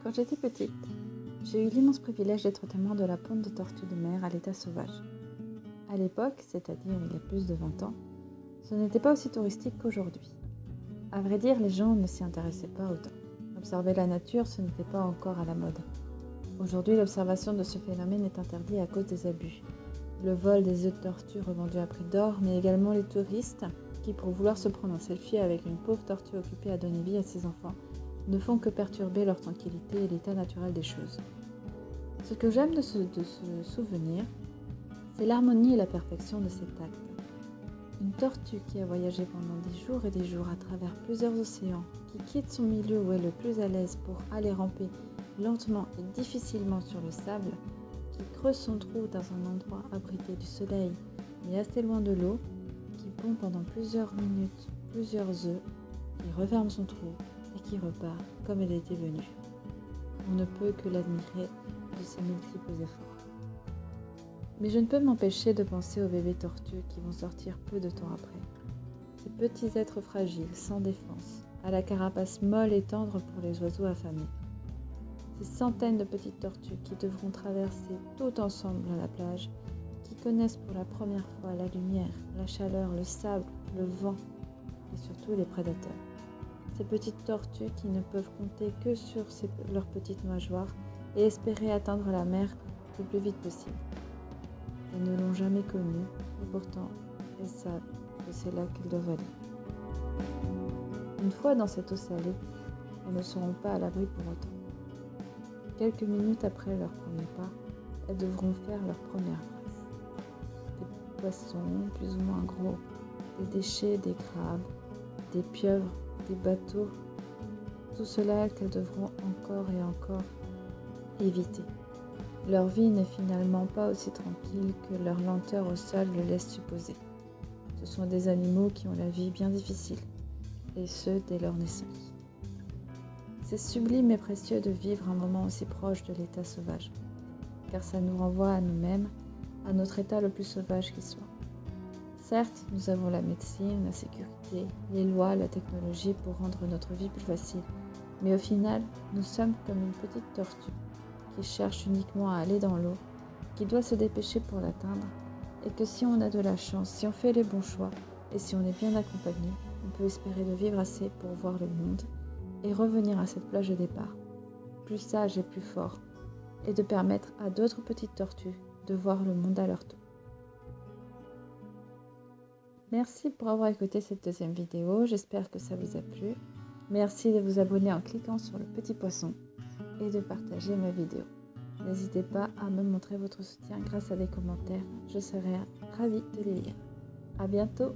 Quand j'étais petite, j'ai eu l'immense privilège d'être témoin de la ponte de tortues de mer à l'état sauvage. À l'époque, c'est-à-dire il y a plus de 20 ans, ce n'était pas aussi touristique qu'aujourd'hui. À vrai dire, les gens ne s'y intéressaient pas autant. Observer la nature, ce n'était pas encore à la mode. Aujourd'hui, l'observation de ce phénomène est interdite à cause des abus. Le vol des œufs de tortue revendus à prix d'or, mais également les touristes qui, pour vouloir se prendre un selfie avec une pauvre tortue occupée à donner vie à ses enfants, ne font que perturber leur tranquillité et l'état naturel des choses. Ce que j'aime de ce souvenir, c'est l'harmonie et la perfection de cet acte. Une tortue qui a voyagé pendant des jours et des jours à travers plusieurs océans, qui quitte son milieu où elle est le plus à l'aise pour aller ramper lentement et difficilement sur le sable, qui creuse son trou dans un endroit abrité du soleil mais assez loin de l'eau, qui pond pendant plusieurs minutes plusieurs œufs, qui referme son trou et qui repart comme elle était venue. On ne peut que l'admirer de ses multiples efforts. Mais je ne peux m'empêcher de penser aux bébés tortues qui vont sortir peu de temps après. Ces petits êtres fragiles, sans défense, à la carapace molle et tendre pour les oiseaux affamés. Ces centaines de petites tortues qui devront traverser tout ensemble la plage, qui connaissent pour la première fois la lumière, la chaleur, le sable, le vent et surtout les prédateurs. Ces petites tortues qui ne peuvent compter que sur leurs petites nageoires et espérer atteindre la mer le plus vite possible. Elles ne l'ont jamais connue et pourtant elles savent que c'est là qu'elles doivent aller. Une fois dans cette eau salée, elles ne seront pas à l'abri pour autant. Quelques minutes après leur premier pas, elles devront faire leur première brasse. Des poissons plus ou moins gros, des déchets, des crabes, des pieuvres, des bateaux, tout cela qu'elles devront encore et encore éviter. Leur vie n'est finalement pas aussi tranquille que leur lenteur au sol le laisse supposer. Ce sont des animaux qui ont la vie bien difficile, et ce dès leur naissance. C'est sublime et précieux de vivre un moment aussi proche de l'état sauvage, car ça nous renvoie à nous-mêmes, à notre état le plus sauvage qui soit. Certes, nous avons la médecine, la sécurité, les lois, la technologie pour rendre notre vie plus facile. Mais au final, nous sommes comme une petite tortue qui cherche uniquement à aller dans l'eau, qui doit se dépêcher pour l'atteindre, et que si on a de la chance, si on fait les bons choix, et si on est bien accompagné, on peut espérer de vivre assez pour voir le monde, et revenir à cette plage de départ, plus sage et plus fort, et de permettre à d'autres petites tortues de voir le monde à leur tour. Merci pour avoir écouté cette deuxième vidéo, j'espère que ça vous a plu. Merci de vous abonner en cliquant sur le petit poisson et de partager ma vidéo. N'hésitez pas à me montrer votre soutien grâce à des commentaires, je serai ravie de les lire. À bientôt!